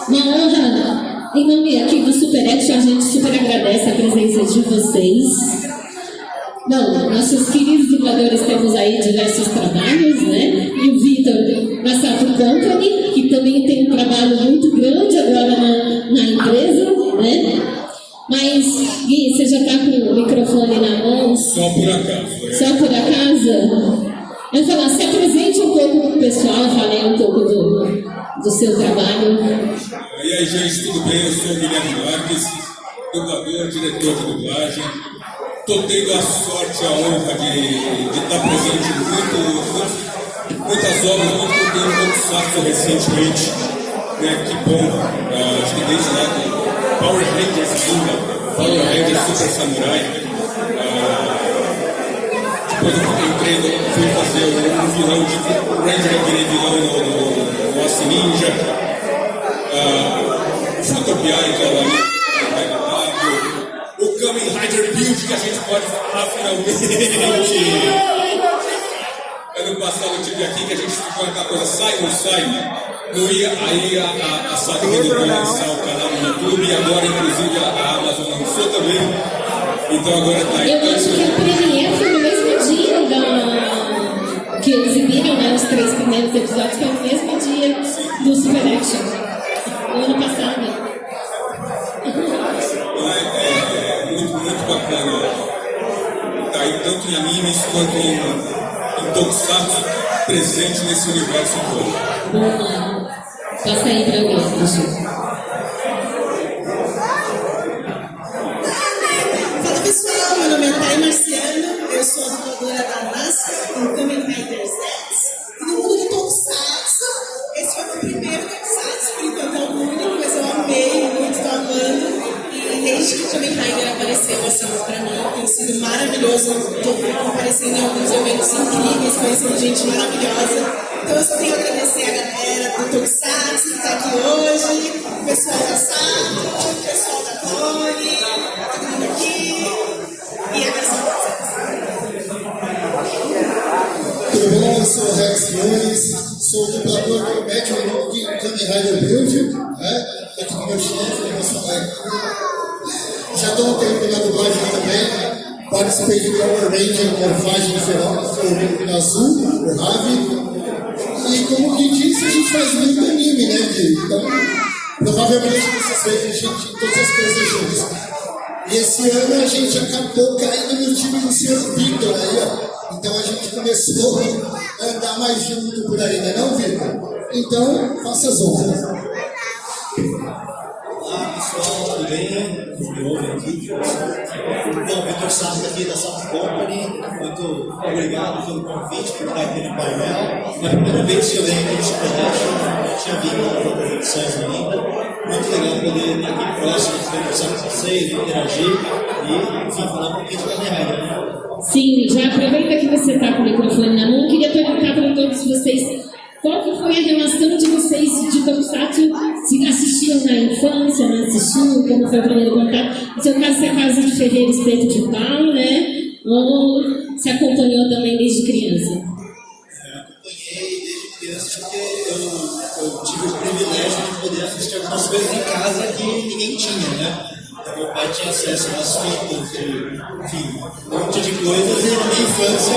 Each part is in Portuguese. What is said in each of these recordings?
Uma honra. Em nome aqui do Super Action, a gente super agradece a presença de vocês. Bom, nossos queridos dubladores temos aí diversos trabalhos, né? E o Vitor na Sato Company, que também tem um trabalho muito grande agora na empresa, né? Mas, Gui, você já está com o microfone na mão? Só por acaso. Só por acaso? Eu vou falar, se apresente um pouco para o pessoal, falei um pouco do seu trabalho. E aí, gente, tudo bem? Eu sou o Guilherme Marques, dublador, diretor de dublagem. Estou tendo a sorte, a honra de estar presente em muitas obras, muito tempo, muito saco recentemente. Né? Que bom, acho que desde lá do Power Rangers ainda, Power Rangers Super Samurai. Depois eu entrei, fui fazer um vilão de Ranger, aquele vilão no Aço Ninja. O Futopiai, que é o Kamen Rider Build, que a gente pode falar finalmente. Ano passado eu tive aqui que a gente ficou aquela coisa, sai ou não sai? Não ia, aí a SAG resolveu lançar o canal no YouTube e agora inclusive a Amazon lançou também. Então agora tá aí. Eu acho que a Premiere foi no mesmo dia que exibiram, né, os 3 primeiros episódios, foi no mesmo dia do Super Action, no ano passado. Muito bacana. Tá aí tanto em animes quanto em tokusatsu presente nesse universo todo. Boa. Passa aí pra mim, Fala pessoal, meu nome é Thay Marciano, eu sou a dubladora da NASCAR, do Kamen Riders X. E no mundo do Tokusatsu, esse foi o meu primeiro Tokusatsu, por enquanto é o único, mas eu amei muito, tô amando. E desde que o Kamen Rider apareceu, assim, pra mim, tem sido maravilhoso. Tô aparecendo em alguns eventos incríveis, conhecendo gente maravilhosa. Então eu só tenho a agradecer a galera do Tokusatsu que está aqui hoje, o pessoal da Sato, o pessoal da Tony, todo mundo aqui, e agradeço a vocês. Tudo bom? Eu sou o Rex Nunes, sou o dublador do Matthew Long, Kamen Rider Build, né? Aqui com meu chefe, o nosso colega. Já estou um tempo na dublagem também, participei de Power Ranger, Morfagem Feroz, sou o Rio Azul, o Ravi. E como que disse, a gente faz muito anime, né, Gui? Então, provavelmente vocês veem a gente em todas as coisas juntos. E esse ano a gente acabou caindo no time do Sr. Vitor aí, ó. Então a gente começou a andar mais junto por aí, né, não, Vitor? Então, faça as honras. Olá pessoal, tudo bem? Me ouvem aqui? Bom, Vitor Sato aqui da Sato Company, muito obrigado pelo convite, por estar aqui no painel. É a primeira vez que eu venho nesse projeto, não tinha vindo nas outras edições ainda. Muito legal poder estar aqui próximo, conversar com vocês, interagir e, enfim, falar um pouquinho de Kamen Rider, né? Sim, já aproveita que você está com o microfone na mão, queria perguntar para todos vocês qual que foi a relação de vocês de Tokusatsu, se assistiram na infância, não assistiram, como foi o primeiro contato. No seu caso, você é Casa de Ferreira Espeto de Pau, né? Ou se acompanhou também desde criança? Eu acompanhei desde criança porque eu tive o privilégio de poder assistir algumas coisas em casa que ninguém tinha, né? Meu pai tinha acesso às fitas, enfim, um monte de coisas, e na minha infância,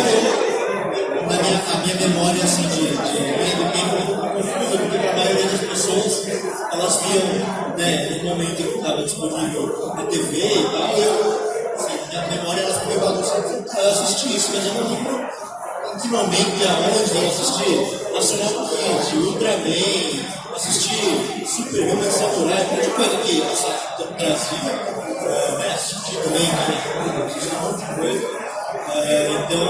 a minha memória assim, de tempo é um pouco confusa, porque para a maioria das pessoas, elas viam, né, no momento que estava disponível na TV e tal, assim, minha memória ela ficou bagunçada, eu assisti isso, mas eu não lembro em que momento e aonde eu assisti Nacional Kid, Ultraman, assisti Super Samurai, um monte de coisa que no Brasil, né, assisti também, assisti um monte de coisa. Então,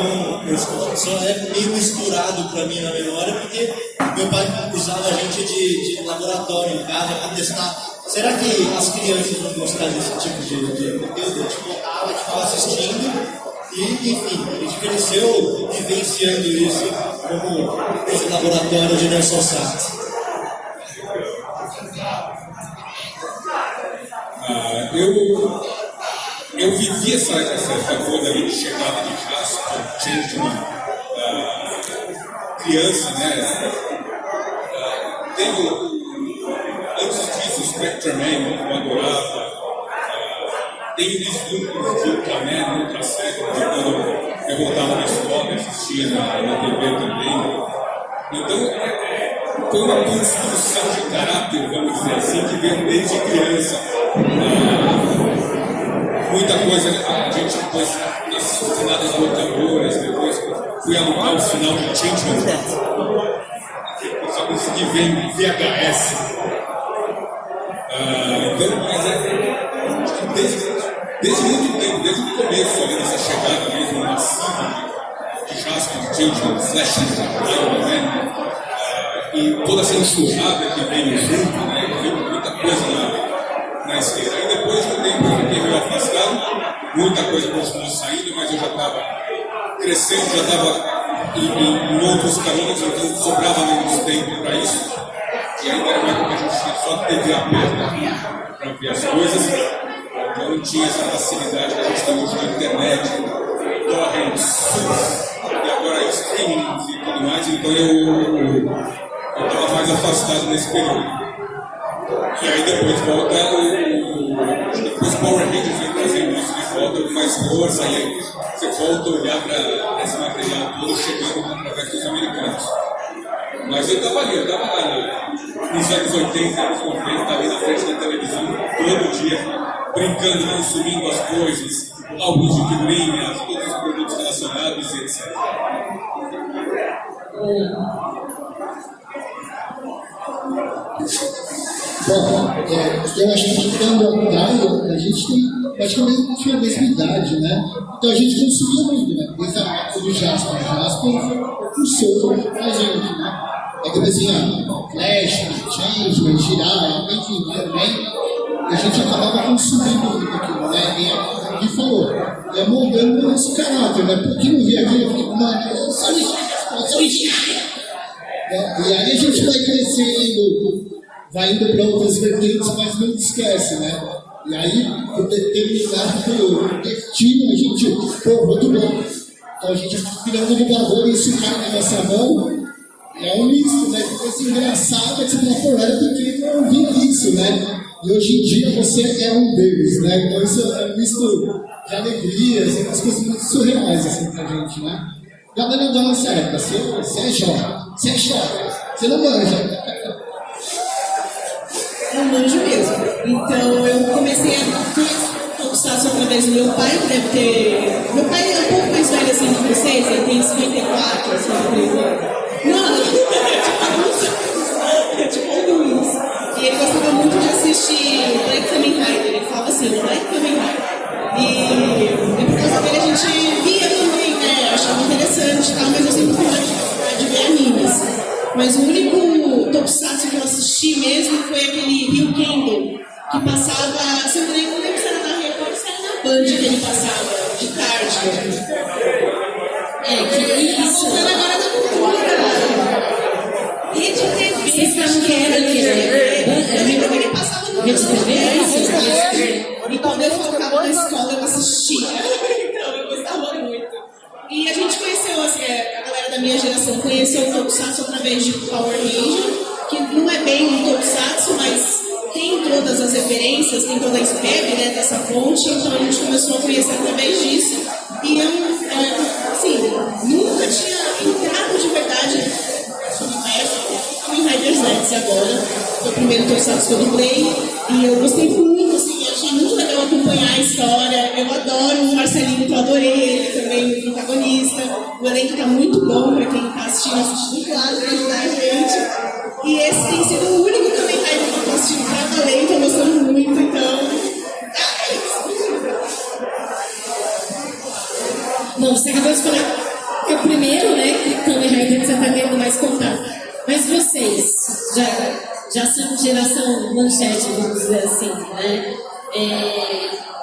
eu só é meio misturado para mim na memória, porque meu pai usava a gente de laboratório em casa para testar. Será que as crianças vão gostar desse tipo de conteúdo? A gente botava, a gente ficava assistindo. E, enfim, a gente cresceu vivenciando isso como esse laboratório de Nersosat. Eu vivi essa coisa aí de chegada de Jasper, Changeman, criança, né? Antes disso, Frank Tremaine, eu adorava. Tem eles do Ultraman, no Ultra Série, quando eu voltava na escola, assistia na TV também. Então, foi uma construção de caráter, vamos dizer assim, que veio desde criança. Muita coisa, a gente depois nas finadas locadoras, depois fui alugar o final de Changeman. Eu só consegui ver em VHS. Então, mas desde muito tempo, desde o começo ali dessa chegada mesmo massiva de Jasper, de Changeman, Flash, Iron Man, e toda essa enxurrada que veio junto, né? Veio muita coisa na esteira. Aí depois de um tempo eu fiquei meio afastado, muita coisa continuou saindo, mas eu já estava crescendo, já estava em outros caminhos, então sobrava menos tempo para isso. E ainda era uma época que a gente tinha só TV aberta para ver as coisas, então não tinha essa facilidade que a gente tem hoje na internet, torrents, e agora streamings e tudo mais, então eu estava mais afastado nesse período. E aí depois volta depois Power Rangers vem trazendo isso de volta com mais força, e aí você volta a olhar para esse material todo chegando através dos americanos. Mas eu estava ali, eu estava lá nos anos 80, anos 90, ali na frente da televisão, todo dia, brincando, consumindo as coisas, álbuns de figurinhas, todos os produtos relacionados e etc. Bom, eu acho que ficando atrás, a gente tem praticamente a mesma idade, né? Então a gente consumia muito, né? Desde a época do Jasper. O Jasper foi o precursor pra gente, né? É que assim, Flash, Changeman, Jiraiya, enfim, né? A gente acabava consumindo muito aquilo, né? E a Gui falou, ia moldando o nosso caráter, né? Porque não via aquilo, eu fiquei, mano, só Jiraiya. E aí a gente vai crescendo, vai indo para outras vertentes, mas não esquece, né? E aí, por determinado destino, a gente, pô, muito bom. Então a gente vai virando dublador e isso cai na nossa mão. É um misto, né? Fica assim, engraçado, que você fala, pô, era pequeno, eu não via isso, né? E hoje em dia você é um deus, né? Então isso é um misto de alegria, assim, umas coisas muito surreais, assim, pra gente, né? Galera da nossa época, você é jovem, você não manja. Não manjo mesmo. Então eu comecei a conhecer o Tokusatsu através do meu pai, que deve ter. Meu pai é um pouco mais velho assim que vocês, ele tem 54, 53 anos. Não, é tipo alguns. E ele gostava muito de assistir Black Kamen Rider. Ele falava assim, Black Kamen Rider. E por causa dele a gente via também, né? Eu achava interessante e tal, mas eu sempre fui mais de ver animes. Mas o único Tokusatsu que eu assisti mesmo foi aquele Rio Kendo, que passava, se eu não lembro se era na Record, se era na Band que ele passava, de tarde. Que isso? Voltando agora da cultura. Rede TV. Vocês estavam querendo Eu lembro que ele passava no Rede TV? E quando eu ficava na escola, eu assistia. Então, eu gostava muito. E a gente conheceu, assim, a galera da minha geração conheceu o Tokusatsu através de Power Ranger, que não é bem um Tokusatsu, mas tem todas as referências, tem toda a SPEB, né, dessa fonte, então a gente começou a conhecer através disso. E eu, assim, nunca tinha entrado de verdade nesse universo. Kamen Riders Nets agora, foi o primeiro Tokusatsu que eu dublei, e eu gostei muito, assim, achei muito legal acompanhar a história. Eu adoro o Marcelinho, que eu adorei ele também, o protagonista. O elenco tá muito bom pra quem tá assistindo claro, pra ajudar a gente. E esse tem sido o único Kamen Rider que eu tô assistindo pra valer, tô gostando muito, então. Bom, você acabou de falar que é o primeiro, né, que Kamen Rider que você tá tendo mais contato. Mas vocês já são geração manchete, vamos dizer assim, né?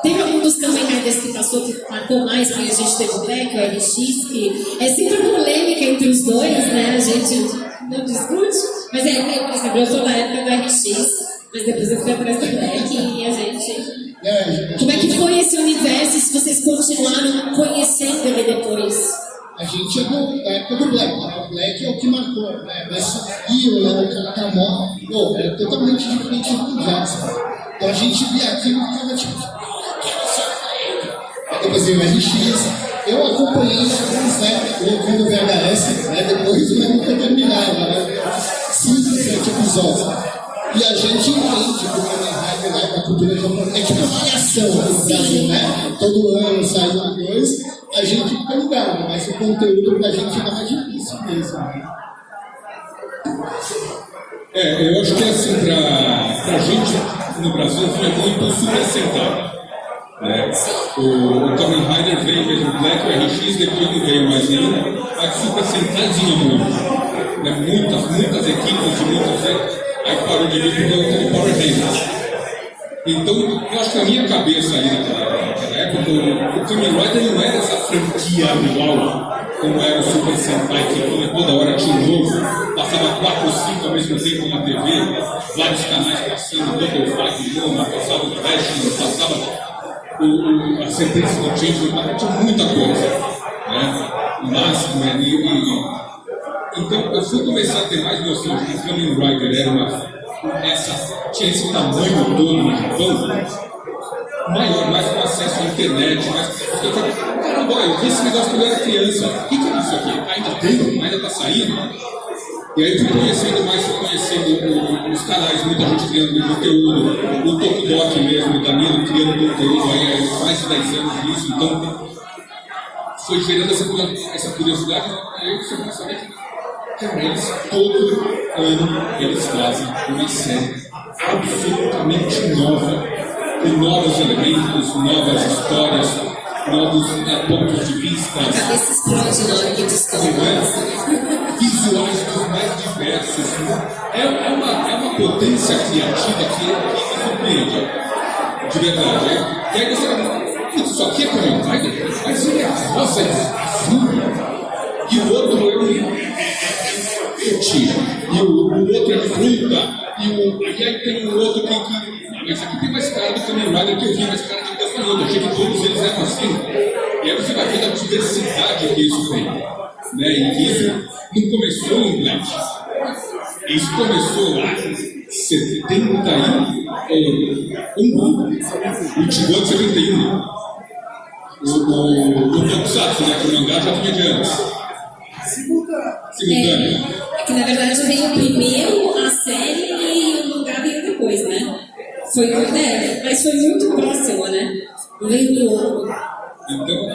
Teve algum dos Kamen Riders que passou, que marcou mais, porque a gente teve o Black, o RX, que é sempre polêmica entre os dois, né? A gente não discute, mas por exemplo, eu sou da época do RX, mas depois eu fui atrás do Black e a gente... Como é que foi esse universo, se vocês continuaram conhecendo ele depois? A gente é da época do Black, né? O Black é o que marcou, né? Mas e o Léo Camon, pô, é totalmente diferente do Jackson. Então a gente via aquilo e ficava tipo, aí depois veio o RX, eu acompanhei alguns, né? Eu vendo o VHS, né? Depois eu nunca terminava, né? 5, 7 episódios. E a gente entende que o Kamen Rider é uma cultura japonesa, é tipo uma variação do Brasil, né? Todo ano sai um dois, a gente fica ligado, mas o conteúdo pra gente é mais difícil mesmo. Eu acho que assim, pra gente no Brasil foi muito o Super Sentai. Né? O Kamen Rider veio mesmo, o Black, o RX, depois não veio mais nenhum, mas o Super Sentai tinha muito. Né? Muitas equipes de muitos. Aí parou de vir porque eu Power Rangers. Então, eu acho que na minha cabeça ali naquela época, o Kamen Rider não era essa franquia igual como era o Super Sentai, que vinha toda hora, tinha um novo, passava 4 ou 5 ao mesmo tempo na TV, vários canais passando, Double Fight, Loma, passava o Flash, passava a sequência do Change, tinha muita coisa. Né? Máximo, então, eu fui começar a ter mais noção de que o Kamen Rider era tinha esse tamanho todo no Japão, maior, mais com acesso à internet, eu falei, caramba, eu vi esse negócio quando eu era criança, o que é isso aqui? Ainda tem? Ainda está saindo? E aí fui conhecendo os canais, muita gente criando conteúdo, o Tokudok mesmo, o Danilo criando conteúdo, aí há mais de 10 anos disso, então foi gerando essa curiosidade, e aí você começa a ver que eles, todo ano, eles fazem uma série absolutamente nova, com novos elementos, novas histórias, novos pontos de vista. A cabeça explode na hora que descobre. Visuais dos mais diversos. É uma potência criativa que me surpreende, de verdade. E aí você vai dizer, isso aqui é Kamen Rider? Mas ele é rosa, é azul. E o outro e o outro é fruta, e aí tem um outro que mas aqui tem mais cara do Kamen Rider que eu vi, mais cara de gafanhoto, eu achei que todos eles eram assim. E aí você vai ver a diversidade que isso tem. Né? E isso não começou em Black. Isso começou lá em 71, o Tigon de 71. O Tokusatsu, né? Que o mangá já tinha de antes. Simultâneo. É que na verdade veio primeiro a série e o mangá veio depois, né? Mas foi muito próximo, né? Veio do outro. Então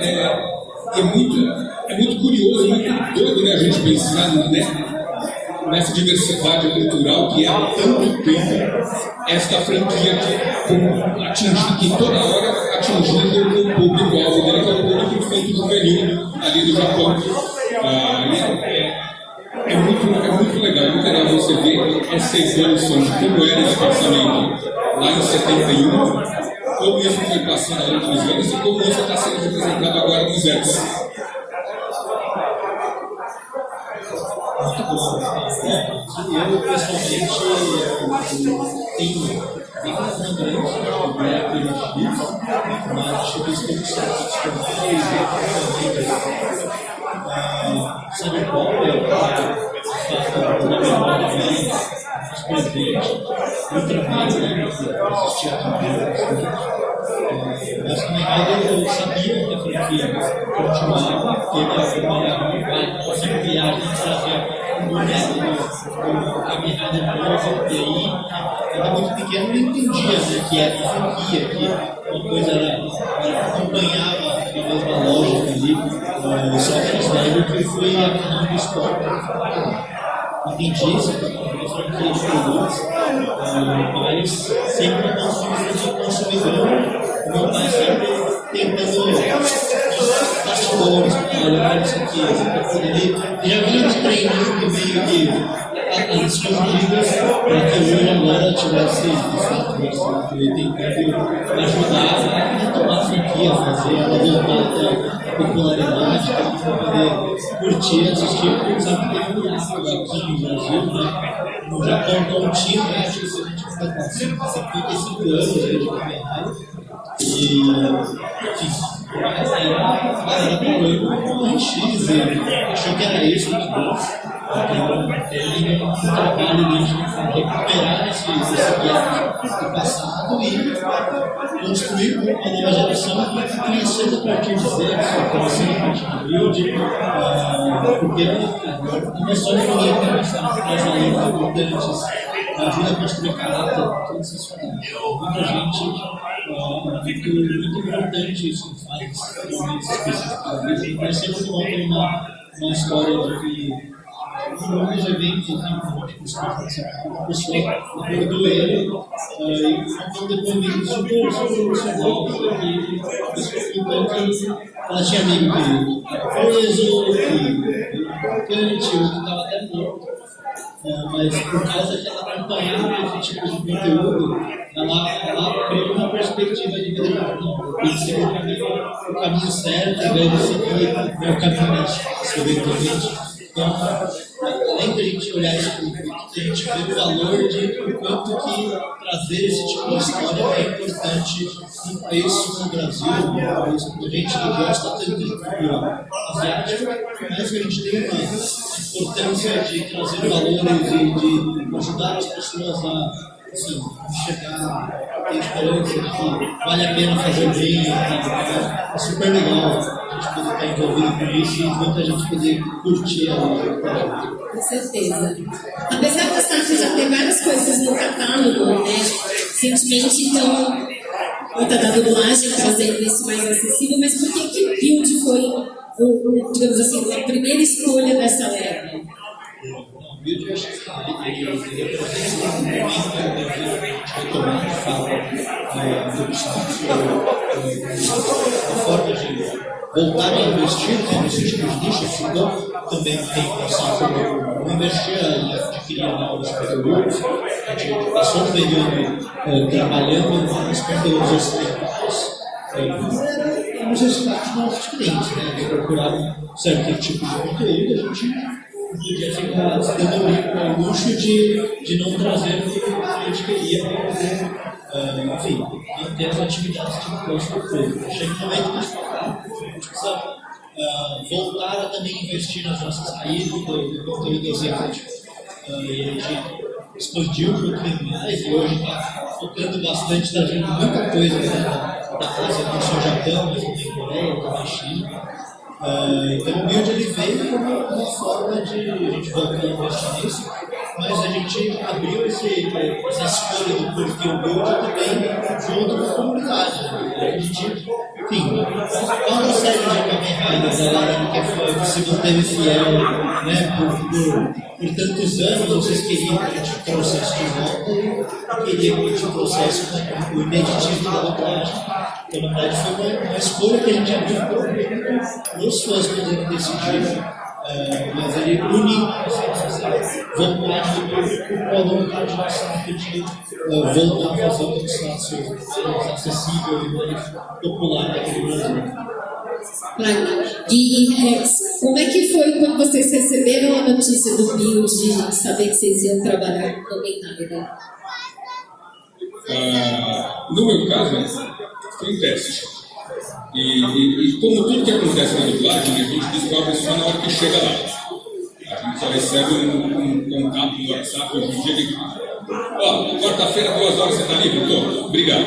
é muito curioso, muito doido, né? A gente pensar nessa diversidade cultural que é há tanto tempo esta franquia que toda hora atingindo o público-alvo dele, que é o público infanto juvenil ali do Japão. É muito legal, muito legal você ver essa evolução de como era esse pensamento lá em 71, como isso foi passando ao longo dos anos e como isso está sendo representado agora nos anos. Muito bom. Eu, pessoalmente, tenho bem mais grande do Black e mas tive experiências que eu fiz sabe qual é o memória mais presente ultramar, né? Assistir a campeonato. Mas Kamen Rider eu sabia que a franquia continuava, que ele acompanhava uma sempre viagem trazia um boneco do Kamen Rider novo, e aí era muito pequeno, não entendia, né, que era uma franquia, que uma coisa era acompanhava a mesma lógica ali, só que eles lembram que foi a do esporte. Entendi isso, uma franquia de produtos, mas sempre nós somos de consumidor, meu pai sempre tentando bastidores, olhar isso aqui, ele já vinha de treininho que veio de as escondidas para que hoje agora tivesse tentando ajudar a retomar a franquia, fazer ela voltar a popularidade para poder curtir, assistir, sabe que tem um aqui no Brasil, né? No Japão não tinha, né? Acho que se a gente está com 55 anos de Kamen Rider e enfim, a galera falando com X e achou que era isso, então ele um trabalho de recuperar esse gap do passado e construir uma nova geração conhecendo a partir de zero, conhecendo a partir de build, porque não é só definir que nós valores importantes, ajuda a construir caráter, tudo sensacional. Muita gente, muito importante isso, faz momentos específicos da vida, mas sempre conta uma história de que um dos eventos que a pessoa abordou ele e contou um depoimento super emocional e ela tinha amigo que foi preso, que importante, ou que estava até morto, mas por causa que ela acompanhava esse tipo de conteúdo, ela criou uma perspectiva de vida de não, tem que seguir o caminho certo, ao invés de seguir o caminho mais fácil, eventualmente. Então, além de a gente olhar isso para o a gente vê o valor de o quanto que trazer esse tipo de história é importante num país como o Brasil, um país como a gente que gosta tanto de cultura asiática, mas que a gente tem uma importância de trazer valores e de ajudar as pessoas a enxergar, ter esperança de que vale a pena fazer bem, é super legal. A gente poder estar envolvido com isso e muita gente poder curtir a projeto. Com certeza. Apesar da Start já ter várias coisas no catálogo, né? Recentemente, então, conta da dublagem, trazendo isso mais acessível, mas por que Build foi, digamos assim, a primeira escolha dessa leva? O Build, eu acho que ele representa um momento de retomada de fala do Start, a forma de voltar a investir nesse tipo de nicho, então também tem noção como investir em adquirir novos conteúdos. A gente passou um período trabalhando nos conteúdos ocidentais, nos resultados dos nossos clientes, né? Eles procuraram um certo tipo de conteúdo, a gente podia ficar se dando o luxo de não trazer o que a gente queria para poder, enfim, manter as atividades que o nosso foi. Chega um momento que a gente precisa voltar a também investir nas nossas raízes do conteúdo asiático. E a gente expandiu um pouquinho mais e hoje está focando bastante, trazendo muita coisa da Ásia, não só Japão, mas também Coreia, também China. Então o Build ele veio como uma forma de a gente voltar a investir nisso, mas a gente abriu essa escolha do porquê o Build também junto com a comunidade. A gente, enfim, qual a série de Kamen Riders a galera que se manteve fiel, né, por tantos anos, vocês queriam que a gente trouxesse de volta e queriam que a gente trouxesse o ineditismo da dublagem. Então, na verdade, foi uma escolha que a gente abriu para os fãs poderem decidir, mas ele une essa vontade do público com a vontade nossa de voltar a fazer um espaço mais acessível e mais popular aqui no Brasil. Claro. E como é que foi quando vocês receberam a notícia do Build de saber que vocês iam trabalhar com o Kamen Rider? No meu caso, foi um teste. E como tudo que acontece na dublagem, a gente descobre só na hora que chega lá. A gente só recebe um contato no WhatsApp hoje em dia que quarta-feira, 2 horas, você está livre? Tô. Obrigado.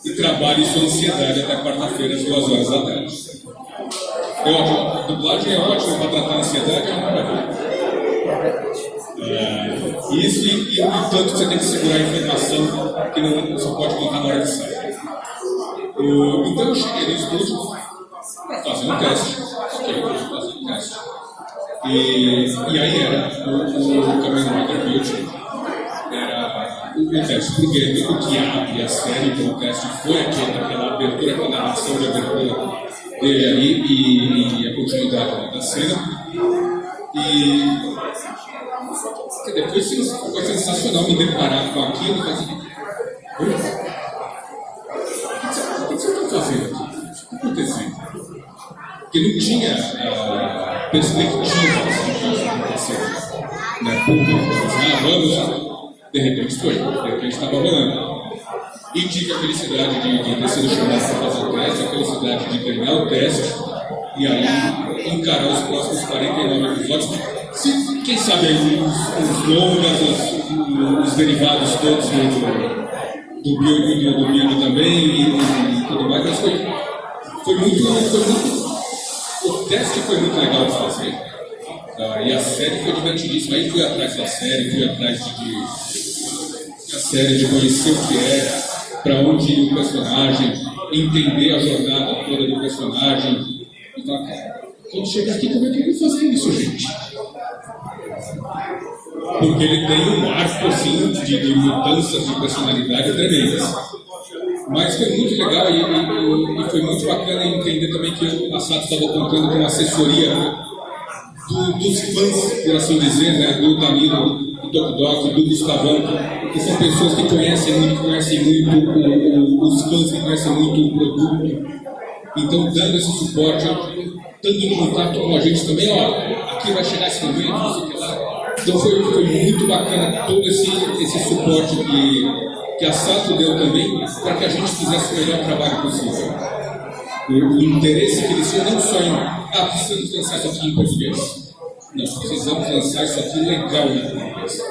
E trabalho isso ansiedade até quarta-feira, às 2 horas da tarde. A dublagem é ótima para tratar a ansiedade, é uma maravilha. Isso e o tanto que você tem que segurar a informação que não só pode contar na hora que sai. Então eu cheguei no estúdio para fazer um teste. Fazer um teste. E aí era o Kamen Rider Build. Era o teste, porque o que abre a série, então o teste foi aquela abertura, aquela narração de abertura dele ali e a continuidade da cena. E depois foi sensacional me deparar com aquilo e fazer. O que você está fazendo aqui? O que está acontecendo? Porque não tinha perspectiva do que estava acontecendo. Né? Vamos, de repente foi, de repente estava rolando. e tive a felicidade de ter sido chamado para fazer o teste, a felicidade de ganhar o teste e aí encarar os próximos 49 episódios. Quem sabe aí os longas, os derivados todos do Bilbo também e tudo mais, mas foi muito. O teste foi muito legal de fazer. E a série foi divertidíssima. Aí fui atrás da série, fui atrás da série, de conhecer o que era, para onde ia o personagem, entender a jornada toda do personagem. E falar, cara, quando chegar aqui, como é que eu vou fazer isso, gente? Porque ele tem um arco assim, de mudanças de personalidade tremendas. Mas foi muito legal e foi muito bacana entender também que a Sato estava contando com uma assessoria dos fãs, por assim dizer, né? Do Danilo, do Tokudok, do Gustavão, que são pessoas que conhecem muito os fãs, que conhecem muito o produto. Então, dando esse suporte, estando em contato com a gente também, ó, aqui vai chegar esse momento, não sei o que lá. Então foi muito bacana todo esse suporte que a Sato deu também para que a gente fizesse o melhor trabalho possível. O interesse que eles tinham não só em precisamos lançar isso aqui em português. Não, precisamos lançar isso aqui legal em português.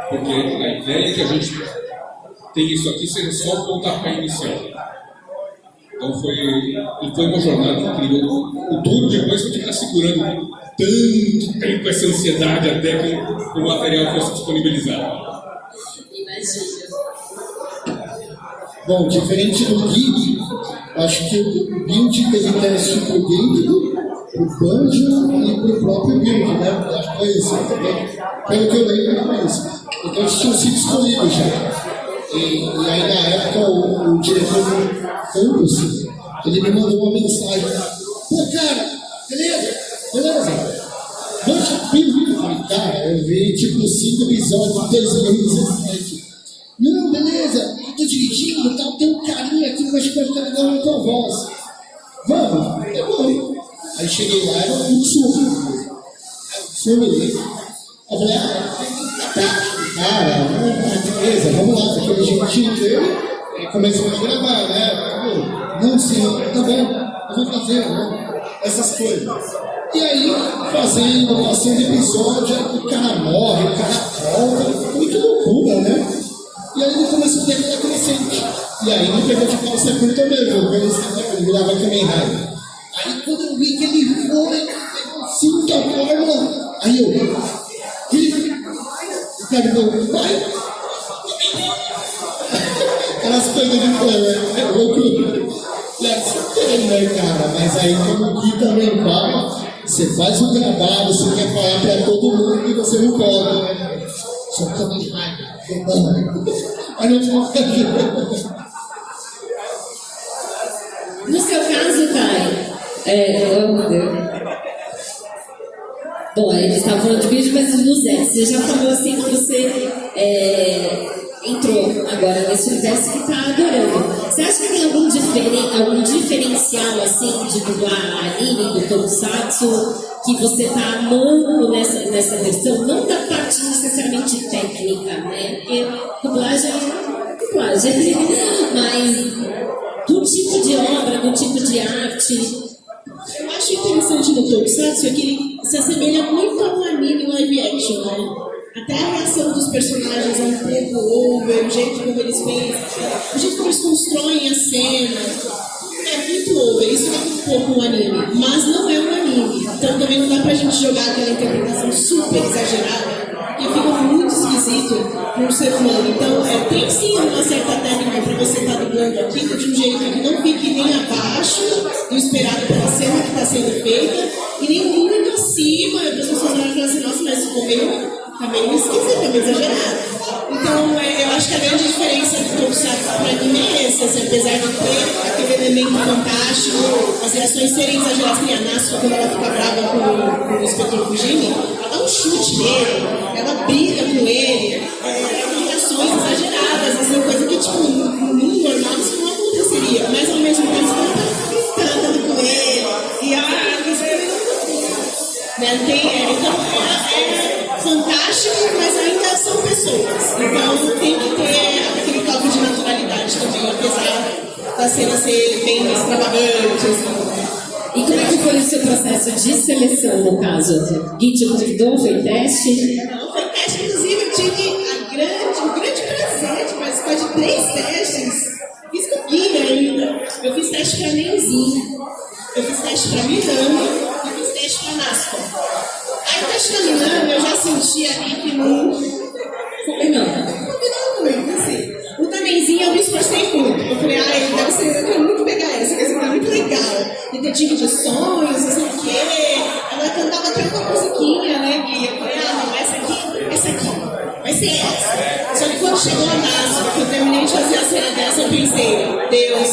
Porque a ideia é que a gente tenha isso aqui seja só o pontapé inicial. Então foi uma jornada incrível. O duro depois foi ficar segurando tanto tempo essa ansiedade até que o material fosse disponibilizado. Imagina. Bom, diferente do Gui, acho que o Build teve teste pro David, pro Banjo e pro próprio Build, né? Acho que foi isso também. Pelo que eu lembro, foi isso. Então eles tinham sido escolhidos já. E aí, na época, o diretor do campus, ele me mandou uma mensagem. Pô, cara, beleza? Banjo, Build. Eu falei, cara, eu vi tipo 5 episódios, 2 meses. Não, beleza, eu tô dirigindo, tá, tem um carinha aqui, mas acho que vai ficar legal na tua voz. Vamos? É bom. Aí cheguei lá, era um surdo. Eu falei, cara, beleza, vamos lá, aquele jeitinho dele, começou a gravar, né? Não, sim, tá bom, eu vou fazer, né? Essas coisas. E aí, passando episódio, o cara morre, o cara volta, muito loucura, né? E aí ele começou a ter aquela crescente. E aí ele pegou de calça curta mesmo, ele virava Kamen Rider. Aí quando eu vi que ele foi, pegou assim da fórmula, aí eu, o cara falou, vai! Aquelas coisas de fã, né? Loucura. Tem, né, cara? Mas aí como o Gui também fala, você faz um trabalho, você quer falar pra todo mundo que você não pode, né? Só Kamen Rider. No seu caso, Thay, bom, a gente estava falando de vídeo, mas no Zé, você já falou assim que você entrou agora nesse universo que está adorando. Você acha que tem algum diferencial assim de dublar anime do Tokusatsu que você está amando nessa versão? Não da parte necessariamente técnica, né? Porque dublagem é dublagem, mas do tipo de obra, do tipo de arte. Eu acho interessante no Tokusatsu é que ele se assemelha muito a um anime live action, né? Até a reação dos personagens é um pouco over, o jeito como eles pensam, o jeito como eles constroem a cena. É muito over, isso é um pouco um anime, mas não é um anime. Então também não dá pra gente jogar aquela interpretação super exagerada, que fica muito esquisito para um ser humano. Então tem sim uma certa técnica para você estar dublando aquilo de um jeito que não fique nem abaixo do esperado pela cena que está sendo feita, e nem muito acima, para as pessoas olharem e falar assim, nossa, mas ficou meio esquisito, meio exagerado. Então, eu acho que a grande diferença do Tokusatsu para anime é essa, apesar de ter aquele elemento fantástico, as reações serem exageradas, que a Natsu, quando ela fica brava com o Inspetor Fujimi, ela dá um chute nele, ela briga com ele, ela tem reações exageradas, assim, coisa que, tipo, no mundo normal isso não aconteceria, mas ao mesmo tempo você tá gritando com ele, e então, é fantástico, mas ainda são pessoas. Então tem que ter aquele toque de naturalidade também. da cena ser bem extravagante, assim. E como é que foi o seu processo de seleção, no caso? Gui te convidou, foi teste? Não, foi teste, inclusive eu tive o grande prazer de participar de 3 testes. Fiz com o Gui ainda. Eu fiz teste para Nenzinho, eu fiz teste para Milano e fiz teste para Nasco. Aí o teste da Milano eu já senti ali que não Combinou. combinou muito, assim. O da Nenzinho eu me esforcei muito. Eu falei, ele deve ser, eu quero muito pegar essa, que essa tá muito legal. Detetive de sonhos, não sei o quê. Ela cantava até uma musiquinha, né, Gui? Eu falei, não, essa aqui, vai ser essa. Só que quando chegou a Nasco, que eu terminei de fazer a cena dessa, eu pensei, Deus,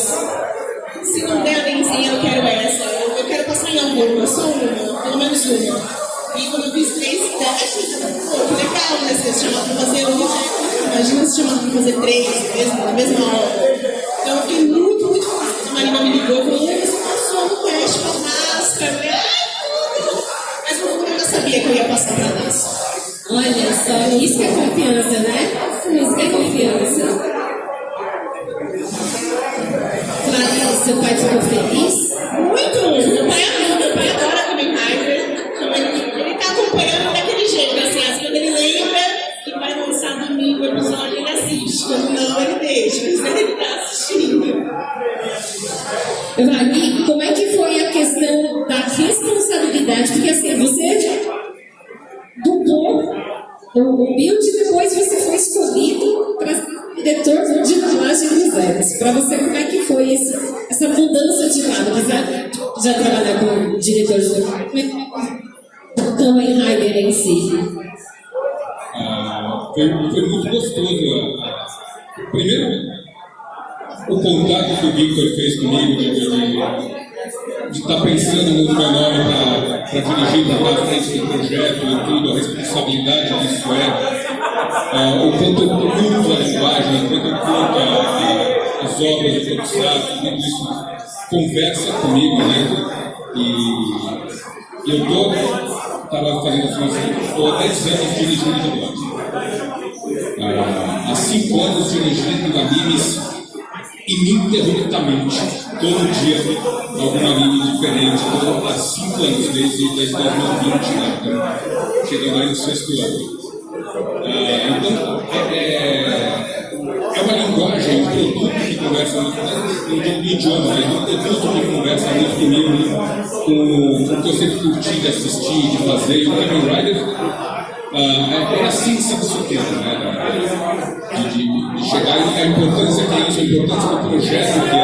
se não der a Nenzinha, eu quero essa. Eu quero passar em alguma, só uma, pelo menos uma. E quando eu fiz 3 testes, pô, que legal, né? Você chamar pra fazer um, imagina se chamar pra fazer 3 mesmo, na mesma hora. Então eu fiquei muito, muito feliz. A Marina me ligou e falou, você passou no teste pra NASCAR. Eu falei, mas no fundo eu já sabia que eu ia passar pra NASCAR. Olha só, isso que é confiança, né? Isso que é confiança. Claro, seu pai ficou feliz? Muito! Meu pai adora Kamen Rider. Ele tá acompanhando daquele jeito, assim, quando ele lembra que vai lançar domingo o episódio, ele assiste. Quando não, ele deixa, mas ele tá assistindo. Rani, como é que foi a questão da responsabilidade? Porque assim, você dublou o build e depois você foi escolhido para ser diretor de dublagem dos Zeros. Para você, como é que foi essa mudança de lado? Você já trabalhou com diretor de Kamen Rider em si? Foi muito gostoso. Primeiro, o contato que o Victor fez comigo de estar pensando no meu nome para dirigir, para estar à frente do projeto e tudo, a responsabilidade que isso o quanto eu curto a linguagem, o quanto eu curto as obras de Tokusatsu, tudo isso conversa comigo, né? E eu estava fazendo assim, estou há 10 anos dirigindo dublagem. Há 5 anos dirigindo animes ininterruptamente, todo dia, algum anime diferente, há 5 anos, desde 2020, né? Então, chegando aí no 6º ano. Então, é uma linguagem, um produto que conversa muito, não digo idioma, mas um produto que conversa muito comigo, com o que eu sempre curti de assistir, de fazer. E o Kamen Rider é a ciência disso tudo, né? De chegar e a importância que é isso, a importância do projeto, que é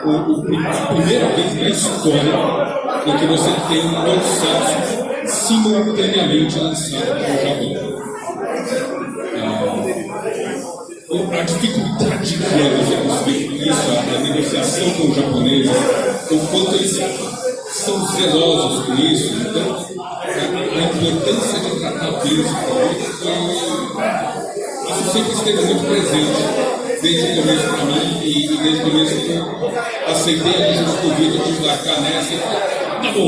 a primeira vez na história em que você tem um Tokusatsu simultaneamente lançado no Japão. A dificuldade que é você conseguir isso, a negociação com os japoneses, o quanto eles são zelosos com isso. Então, a importância de tratar deles isso sempre esteve muito presente desde o começo para mim e desde o começo que eu aceitei a gente convite de embarcar nessa. Tá bom,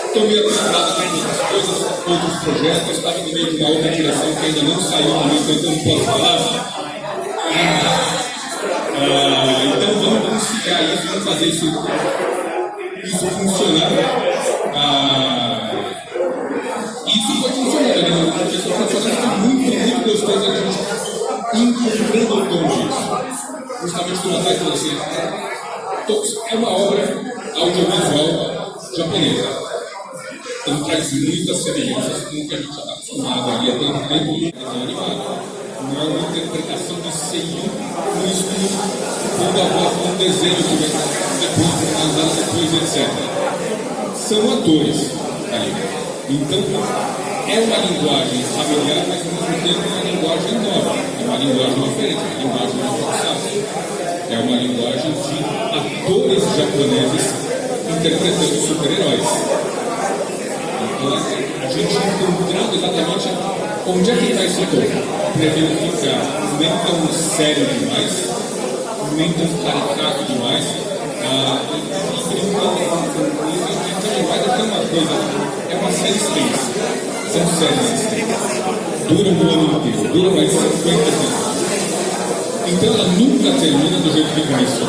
estou meio acostumado com outros projetos, estava no meio de uma outra direção que ainda não saiu no momento, então não posso falar. Então vamos criar isso, vamos fazer isso funcionar. Isso foi funcionando, né? Isso foi funcionando muito gostoso a gente encontrando o tom disso. Justamente como a Thay falou assim, é uma obra audiovisual japonesa. Então traz muitas semelhanças com o que a gente está acostumado ali há tanto tempo em desenho animado. Não é uma interpretação de seio no escuro, quando a voz de um desenho que vai ser depois, etc. São atores ali. Então, é uma linguagem familiar, mas ao mesmo tempo é uma linguagem nova. É uma linguagem diferente, é uma linguagem de Tokusatsu. É uma linguagem de atores japoneses interpretando super-heróis. Então, a gente encontrando exatamente onde é que está esse tom, prevendo ficar nem tão sério demais, nem tão caricato demais. Então, vai ter uma coisa, é uma série extensa, são séries extensas, duram o ano inteiro, duram mais 50 anos. Então ela nunca termina do jeito que começou.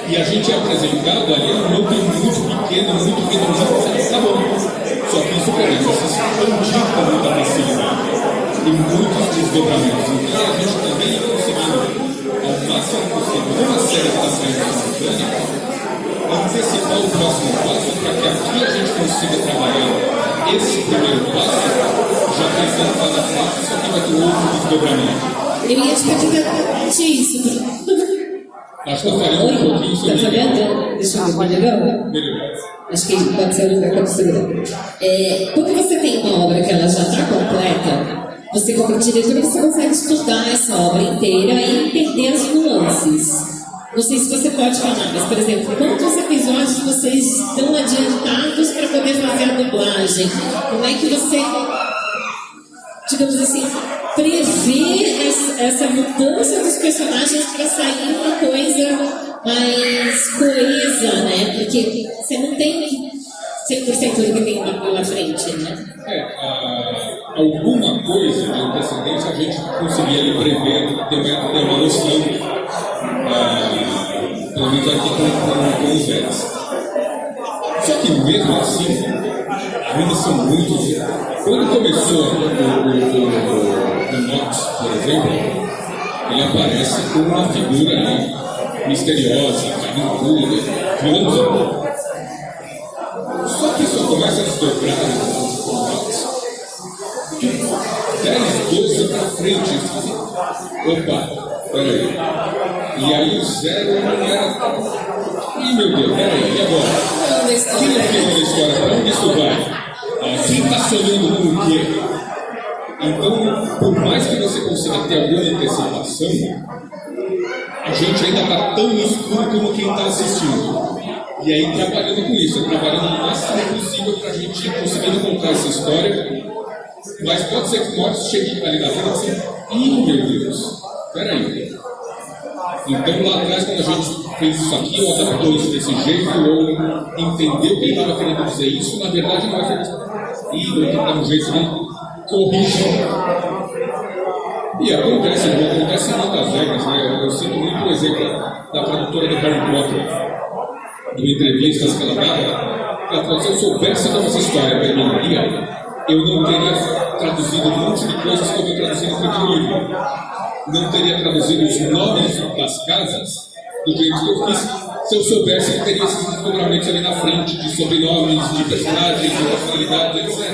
E a gente é apresentado ali um núcleo muito pequeno, muito redondinho. Tá bom. Só que isso começa a se expandir com muita facilidade. E muitos desdobramentos. Então a gente também conseguindo, ao máximo possível, numa série que está saindo simultânea, antecipar o próximo passo para que aqui a gente consiga trabalhar esse primeiro passo, já pensando lá na frente, só que vai ter outro desdobramento. Eu ia te pedir exatamente isso. Acho que eu falei um pouquinho sobre Tá sabendo? Deixa eu ver, melhorou? Melhor. Acho que pode ser o lugar que eu tô segurando. Quando você tem uma obra que ela já está completa, você como diretor, você consegue estudar essa obra inteira e entender as nuances. Não sei se você pode falar, mas, por exemplo, quantos episódios vocês estão adiantados para poder fazer a dublagem? Como é que você, digamos assim, prevê essa mudança dos personagens para sair uma coisa mais coesa, né? Porque você não tem 100% do que tem pela frente, né? Alguma coisa de antecedência a gente conseguia ali prever, ter uma noção, pelo menos aqui com os velhos. Só que mesmo assim, ainda são muitos. Quando começou o Nox, por exemplo, ele aparece como uma figura ali, misteriosa, carrancuda, vilãozinha. Só que só começa a desdobrar o Nox 10, 12 para frente. Opa, peraí. E aí o zero não era. Ih, meu Deus, peraí, e agora? Quem é o filho da história? Para onde isso vai? Quem está sonhando com o quê? Então, por mais que você consiga ter alguma antecipação, a gente ainda está tão escuro como quem está assistindo. E aí, trabalhando com isso, trabalhando o máximo possível para a gente conseguir contar essa história. Mas pode ser que morte chegue ali na frente e assim, ih, meu Deus, peraí. Então, lá atrás, quando a gente fez isso aqui, ou adaptou isso desse jeito, ou entendeu que ele estava querendo dizer isso, na verdade, não é ih, eu tenho um jeito de corrigir. E acontece muitas regras, né? Eu sinto muito o exemplo da tradutora do Harry Potter, de uma entrevista que ela dava. Ela falou: se eu soubesse da nossa história para a eu não teria traduzido um monte de coisas que eu vou traduzir no primeiro livro. Não teria traduzido os nomes das casas do jeito que eu fiz. Se eu soubesse que teria esses desdobramentos ali na frente, de sobrenomes, de personagens, de personalidades, etc.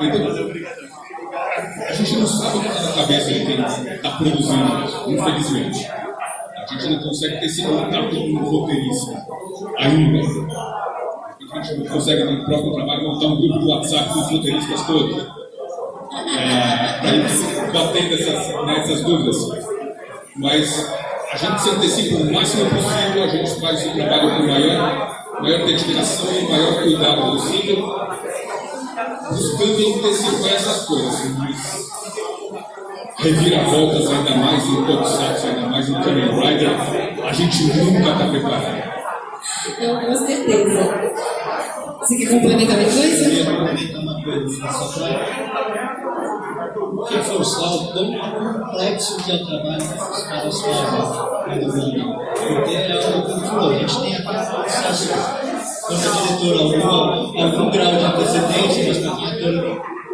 Então, a gente não sabe o que está na cabeça de quem está produzindo isso, infelizmente. A gente não consegue ter esse contato com o roteirista ainda. A gente não consegue, no próprio trabalho, montar um grupo de WhatsApp com os roteiristas todos. Para ir batendo nessas dúvidas. Mas a gente se antecipa o máximo possível, a gente faz o trabalho com maior dedicação e maior cuidado possível, buscando antecipar essas coisas. Mas reviravoltas ainda mais em Tokusatsu, ainda mais em Kamen Rider, a gente nunca está preparado. Não, com certeza. Você quer complementar uma coisa? Eu queria complementar uma coisa, só para reforçar o quão complexo que é o trabalho que esses caras fazem no Brasil. Porque é algo que falou, a gente tem acesso, como diretor, algum grau de antecedência, mas para o diretor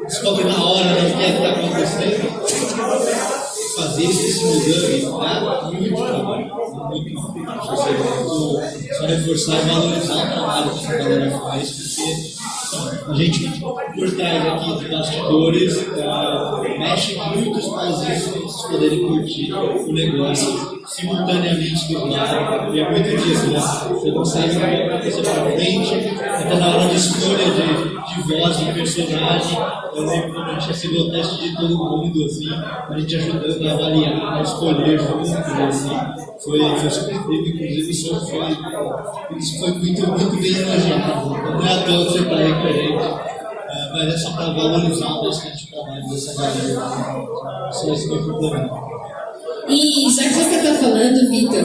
descobre na hora o que é que está acontecendo. Fazer isso se mudando dá muito trabalho, muito. Só reforçar e valorizar o trabalho que essa galera faz, porque a gente, por trás aqui de bastidores, mexe muito os pauzinhos para vocês poderem curtir o negócio simultaneamente do lado. E é muito disso, né? Você consegue ver o que você para frente, até na hora de escolha de voz, de personagem. Eu lembro quando a gente recebeu o teste de todo mundo, assim, a gente ajudando a avaliar, a escolher juntos, assim. Foi super incrível, inclusive isso foi muito bem elogiado. Não é à toa que você está aí com a gente. Mas é só para valorizar bastante o trabalho dessa galera. Só isso que eu complemento. E já que você está falando, Vitor,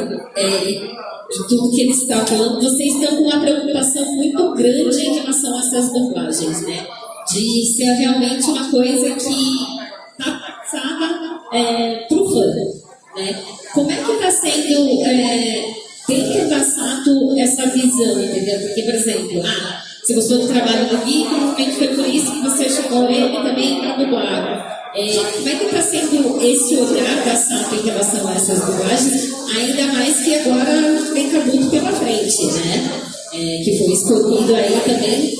de tudo que eles estão falando, vocês estão com uma preocupação muito grande em relação a essas dublagens, né? De ser realmente uma coisa que está passada para o né? Como é que está sendo dentro da Sato essa visão, entendeu? Porque, por exemplo, você gostou do trabalho do Gui, provavelmente foi por isso que você chamou ele também para dublar. Como é que está sendo esse olhar da Sato em relação a essas dublagens, ainda mais que agora tem Kabuto pela frente, né? Que foi escolhido aí também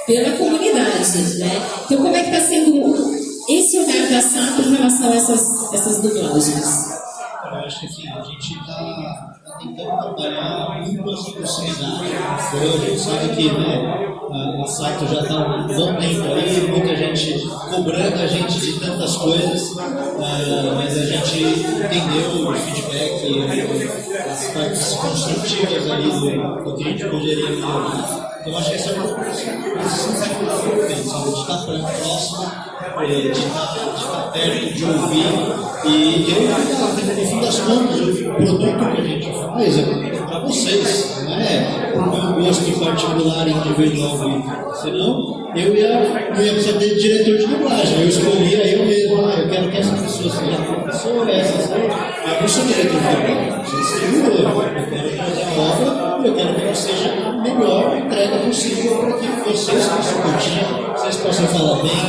pela comunidade, né? Então, como é que está sendo esse olhar da Sato em relação a essas dublagens? Eu acho que assim, a gente está tentando trabalhar muitas proximidades com fã. A gente sabe que, né, a Sato já está um bom tempo aí, muita gente cobrando a gente de tantas coisas, mas a gente entendeu o feedback, as partes construtivas ali do que a gente poderia melhorar. Então, acho que essa é uma precisamos de estar próximo, de estar perto, de ouvir. E no fim das contas, o produto que a gente faz é para vocês, não é o meu gosto particular individual. Senão, eu não ia precisar ter diretor de dublagem. Eu escolhia eu mesmo. Eu quero que essa pessoa seja a professora, eu não sou diretor de dublagem. Eu sou distribuidor. Eu quero fazer a obra e eu quero que ela seja a melhor entrega possível para que vocês possam curtir, vocês possam falar bem.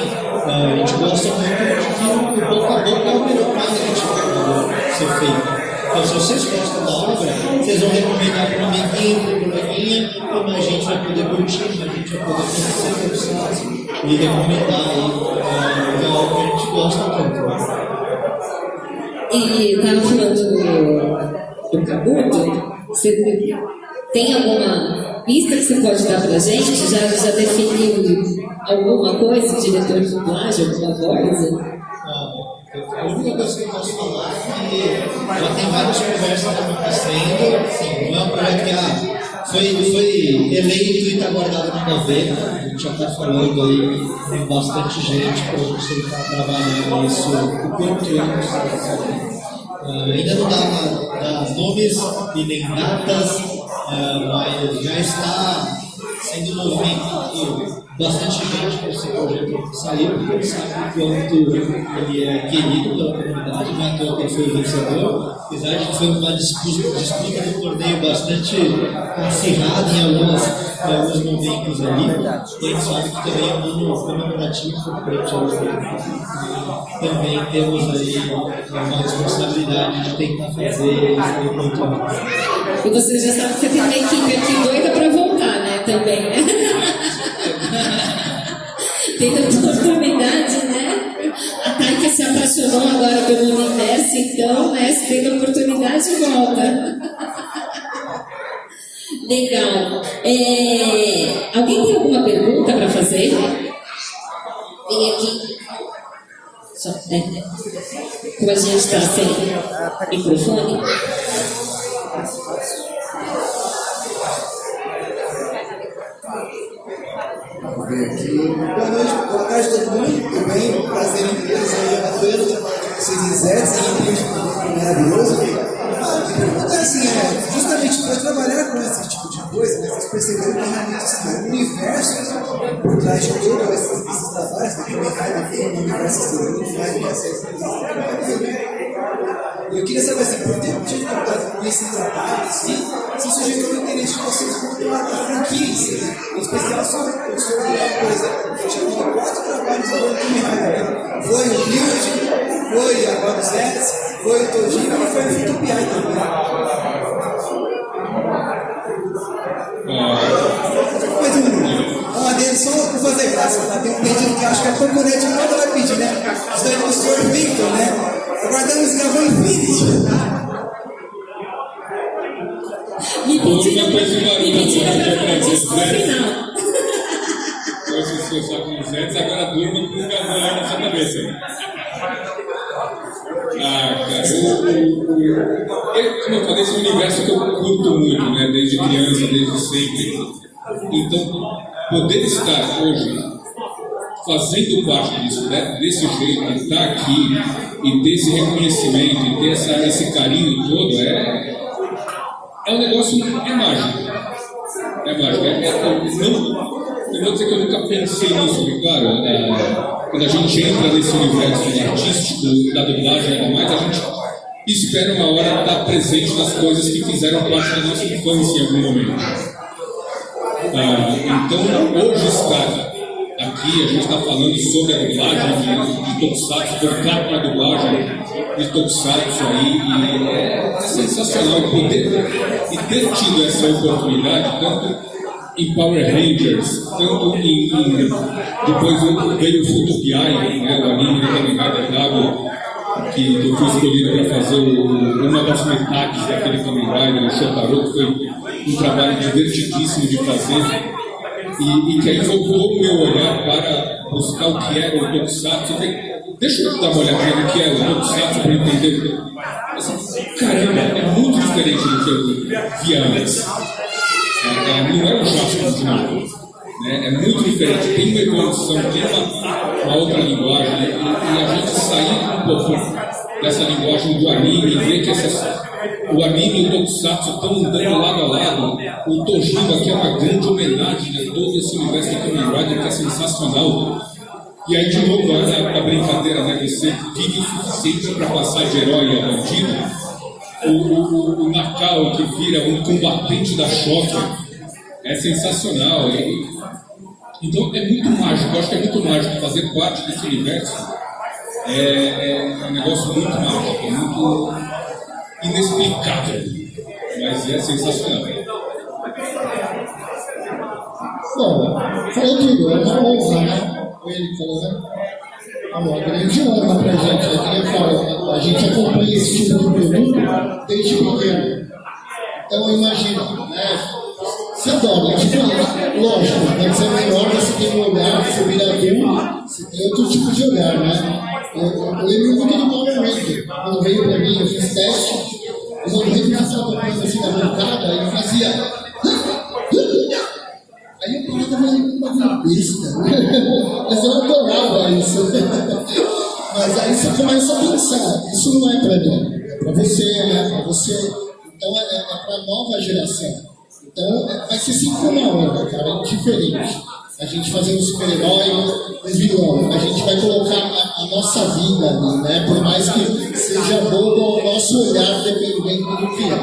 A gente gosta muito de que o boca a boca é o melhor marketing que ser feito. Então, se vocês gostam da obra, vocês vão recomendar para um amiguinho, para uma coleguinha, e mais gente vai poder curtir, mais gente vai poder conhecer o processo e recomendar a obra que a gente gosta tanto. E estava falando do Kabuto, você tem alguma pista que você pode dar pra gente? Já definiu alguma coisa, diretor de dublagem, alguma coisa? A única coisa que eu posso falar é que já tem várias conversas acontecendo. Assim, não é um projeto que foi eleito e está guardado na gaveta. A gente já está falando aí com bastante gente para você estar trabalhando nisso o quanto antes. Ainda não dá nomes e nem datas, mas já está sendo movimentado bastante gente para esse projeto sair, porque sabe o quanto ele é querido pela comunidade, não é à toa que ele foi o vencedor, apesar de que foi uma disputa do torneio bastante acirrada em alguns momentos ali, e a gente sabe que também é um ano comemorativo frente ao também temos aí uma responsabilidade de tentar fazer isso muito antes. E você já sabe que você tem uma equipe aqui doida para voltar, né? Também, né? Tem oportunidade, né? A Taika se apaixonou agora pelo universo, então, né? Se tem oportunidade, volta. Legal. Alguém tem alguma pergunta para fazer? Vem aqui. Só, como a gente está sem microfone. Vamos ver aqui. Boa tarde a todo mundo, tudo bem? Prazer em ter vocês aí, Rafael, o trabalho de vocês em Zé, sempre maravilhoso. A pergunta é assim, justamente para trabalhar com esse tipo de coisa, né, vocês perceberam que realmente assim, o universo por trás de todas esses trabalhos, que também cai no universo eu queria saber assim, por ter tido contato com esse trabalho, assim, se sugeriu o interesse de vocês por uma franquia, em especial sobre, por exemplo, eu já tenho 4 trabalhos do Kamen Rider. Foi o Build, foi a Bob Zets, foi o Tojima e foi o Futupiai também. Mais uma deles só por fazer graça, tá? Tem um pedido que eu acho que a Tocorete nunca vai pedir, né? Isso daí do Sr. Victor, né? Aguardamos gravar Infinity. Me pediram para falar disso no final. Você só com os Zets, agora durma com o gavão na sua cabeça. Cara, como eu falei, esse é um universo que eu curto muito, né? Desde criança, desde sempre. Então, poder estar hoje fazendo parte disso, né? Desse jeito, estar aqui e ter esse reconhecimento, e ter esse carinho todo, é um negócio, é mágico. É mágico. Eu vou dizer que eu nunca pensei nisso, porque, claro, quando a gente entra nesse universo artístico da dublagem, ainda mais, a gente espero uma hora estar presente nas coisas que fizeram parte da nossa infância em algum momento. Então, hoje está aqui, a gente está falando sobre a dublagem de Tokusatsu, por capa da dublagem de Tokusatsu aí, e é sensacional poder e ter tido essa oportunidade, tanto em Power Rangers, tanto depois veio o Futopiai, né, o anime do Kamen Rider W, que eu fui escolhido para fazer uma das metades daquele Kamen Rider, o Shotaro, que foi um trabalho divertidíssimo de fazer, e que aí voltou o meu olhar para buscar o que era o Tokusatsu. Deixa eu dar uma olhadinha no que é o Tokusatsu para entender. Assim, caramba, é muito diferente do que eu via antes. Não é o Jasper de novo. Né? É muito diferente, tem uma evolução, tem uma outra linguagem, e a gente sair um pouco dessa linguagem do anime e ver que o anime e o Tokusatsu estão andando lado a lado. O Tojiba, que é uma grande homenagem a todo esse universo de Kamen Rider, que é sensacional. E aí, de novo, a brincadeira, né? Você vive o suficiente para passar de herói a bandido. O Nakao, que vira um combatente da Shocker, é sensacional. Então é muito mágico, eu acho que é muito mágico fazer parte desse universo. É um negócio muito mágico, é muito inexplicável, mas é sensacional. Bom, falou tudo, é uma honra, né? Ele falou, né? É uma grande honra pra gente, é que eu falo, a gente acompanha esse tipo de produto desde pequeno. Então imagina, né? Você adora, é diferente. Lógico, quando você é menor, você tem um olhar, você vira adulto, você tem outro tipo de olhar, né? Eu lembro muito do Power Ranger. Quando veio pra mim, eu fiz teste, eu não lembro que estava coisa assim na bancada, ele fazia. Aí eu parava meio com uma besta. Mas eu adorava isso. Mas aí você começa a pensar, isso não é pra mim, é pra você, né? Pra você. Então é pra nova geração. Então, vai ser sempre uma onda, cara, é diferente. A gente fazer um super-herói, um vilão, a gente vai colocar a nossa vida ali, né? Por mais que seja bobo o nosso olhar dependendo do que é,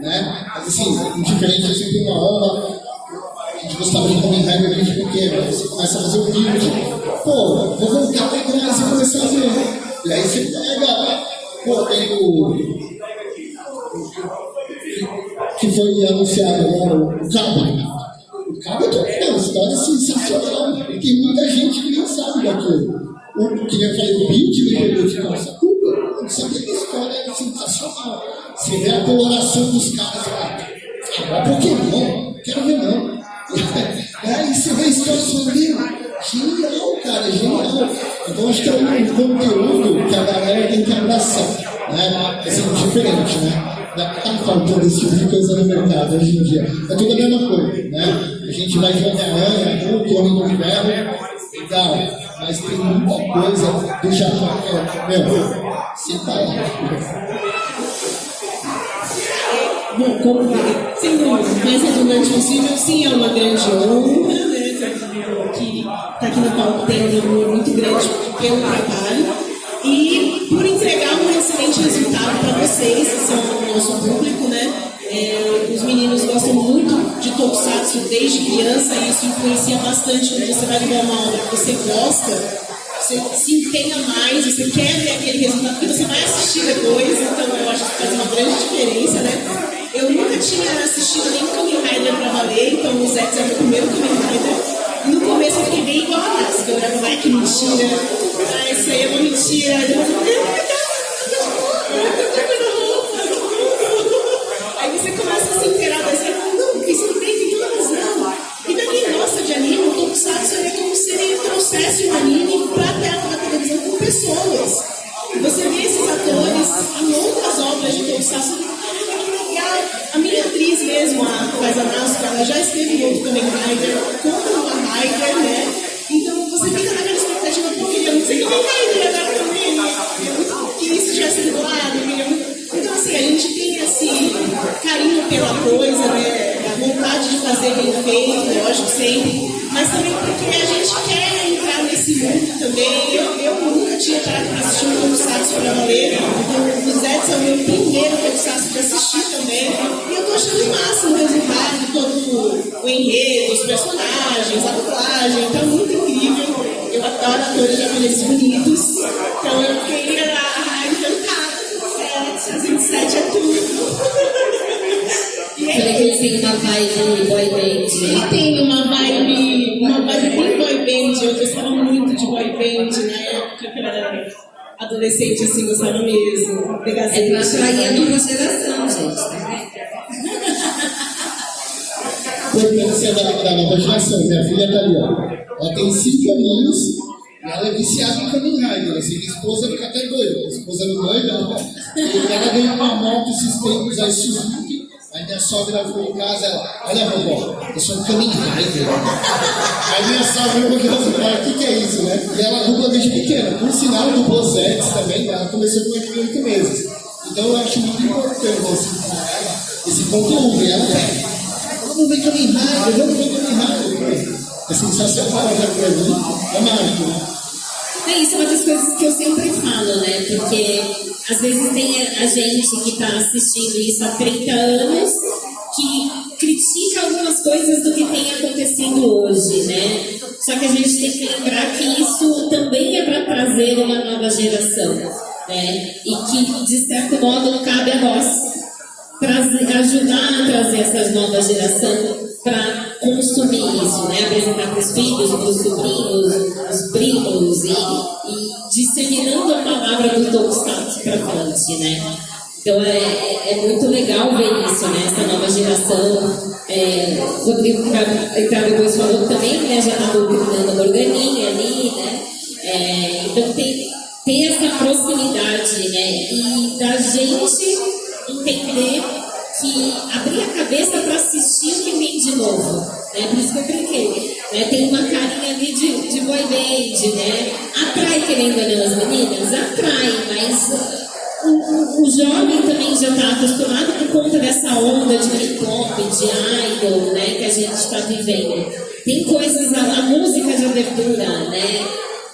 né? Mas assim, diferente é sempre uma honra. A gente gostava de Kamen Rider desde pequeno, aí você começa a fazer um vídeo. Pô, vou voltar pra trás e começar a ver. E aí você pega, pô, tem o que foi anunciado, né, o Cabo. O Cabo é uma história sensacional. E tem muita gente que nem sabe daquilo. Que nem eu falei, o Build me pegou de calça curta. Não sabia que a história era sensacional. Você vê a coloração dos caras lá. Ah, Pokémon, quero ver não. Aí você vê a história e você genial, cara, genial. Então acho que é um conteúdo que a galera tem que abraçar, né? Assim, diferente, né? Tá faltando esse tipo de coisa no mercado hoje em dia. É tudo a mesma coisa, né? A gente vai de Homem-Aranha, Hulk, Homem de Ferro, legal, mas tem muita coisa do Japão que é, meu, sem palavras. Bom, como sendo o mais redundante possível, sim, é uma grande honra, né? Que está aqui no palco tem um amor muito grande pelo trabalho. E por entregar um excelente resultado para vocês, que são o nosso público, né? Os meninos gostam muito de Tokusatsu desde criança e isso influencia bastante quando você vai ver uma obra que você gosta, você se empenha mais, você quer ver aquele resultado, porque você vai assistir depois, então eu acho que faz uma grande diferença, né? Eu nunca tinha assistido nenhum Kamen Rider pra valer, então o Zets é o meu primeiro Kamen Rider. E no começo eu fiquei bem igual a Nasca, eu olhava, ai que mentira, isso aí é uma mentira. Aí você começa a se inteirar da história, não, isso não tem toda razão. E pra quem gosta de anime, o Tokusatsu é como se ele trouxesse um anime pra tela da televisão com pessoas. Você vê esses atores em outras obras de Tokusatsu. A minha atriz mesmo, a que faz a Nasca, ela já esteve em outro Kamen Rider, como uma Rider, né? Então você fica naquela expectativa, pô, queria muito ser Kamen Rider agora também, que isso tivesse dublado, então assim, a gente tem esse carinho pela coisa, né? A vontade de fazer bem feito, lógico, sempre, mas também porque a gente quer entrar nesse mundo também. Eu nunca nunca tinha assistido um Tokusatsu pra valer. O Zets é o meu primeiro Tokusatsu pra assistir também. E eu tô achando o máximo o resultado, todo o enredo, os personagens, a dublagem. Tá muito incrível. Eu adoro atores japoneses bonitos. Então eu fiquei encantada com o Zets. A 27 é tudo. Falei que eles têm uma vibe boy band, né? Ele tem uma vibe bem boy band. Eu gostava muito de boy band na época que eu era adolescente, assim, gostava mesmo. É pra atrair a nova geração, gente, tá vendo? Importância da nova geração. Minha filha tá ali, ó. Ela tem 5 aninhos e ela é viciada em Kamen Rider. Assim, minha esposa fica até doida. Minha esposa não doida, não. E ela ganhou uma moto esses tempos, a Suzuki. Aí minha sogra foi em casa, ela, olha vovó, eu sou um Kamen Rider. Aí minha sogra olhou e falou, o que é isso, né? E ela dubla desde pequena. Por sinal, dublou Zets também, ela começou com 8 meses. Então eu acho muito importante assim, para ela, esse conteúdo. E ela tem, vamos ver Kamen Rider, vamos ver Kamen Rider. É sensacional já pra mim, é mágico, né? Isso é uma das coisas que eu sempre falo, né? Porque às vezes tem a gente que está assistindo isso há 30 anos que critica algumas coisas do que tem acontecido hoje, né? Só que a gente tem que lembrar que isso também é para trazer uma nova geração, né? E que, de certo modo, cabe a nós ajudar a trazer essa nova geração para consumir isso, né? Apresentar para os filhos, para os sobrinhos, os primos e disseminando a palavra do Tokusatsu para frente, né? Então é muito legal ver isso, né? Essa nova geração. O Rodrigo depois falou também, né? Já está doutrinando a Morganinha ali, né? Então tem essa proximidade, né? E da gente entender que abrir a cabeça para assistir o que vem de novo, né? Por isso que eu brinquei, né? Tem uma carinha ali de boy band, né? Atrai, querendo ou não, as meninas? Atrai, mas o jovem também já está acostumado por conta dessa onda de K-pop, de idol, né? Que a gente está vivendo. Tem coisas, a música de abertura, né?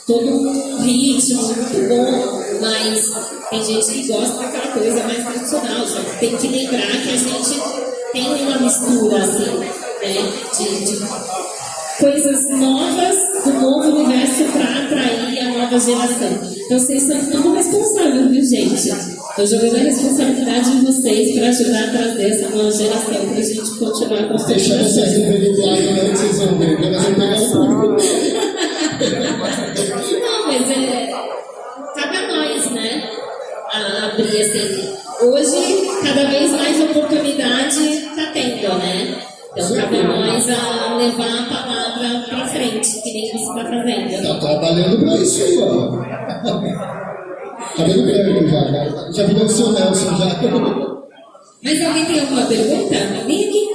Todo um ritmo muito bom, mas tem gente que gosta daquela coisa mais tradicional, só que tem que lembrar que a gente tem uma mistura, assim, né, de coisas novas do novo universo para atrair a nova geração. Então vocês são tudo responsáveis, viu, gente? Estou jogando a responsabilidade de vocês para ajudar a trazer essa nova geração para a gente continuar construindo. Deixa vocês no individuais, não, que vocês vão ver, nós vamos pegar um pouco. Não, mas cabe a nós, né? A abrir assim. Hoje, cada vez mais oportunidade está tendo, né? Então, cabe a nós a levar a palavra para frente, que nem você está fazendo. Está trabalhando para isso aí, ó. Tá vendo grande já, né? Já virou o seu Nelson já. Mas alguém tem alguma pergunta? Vem aqui.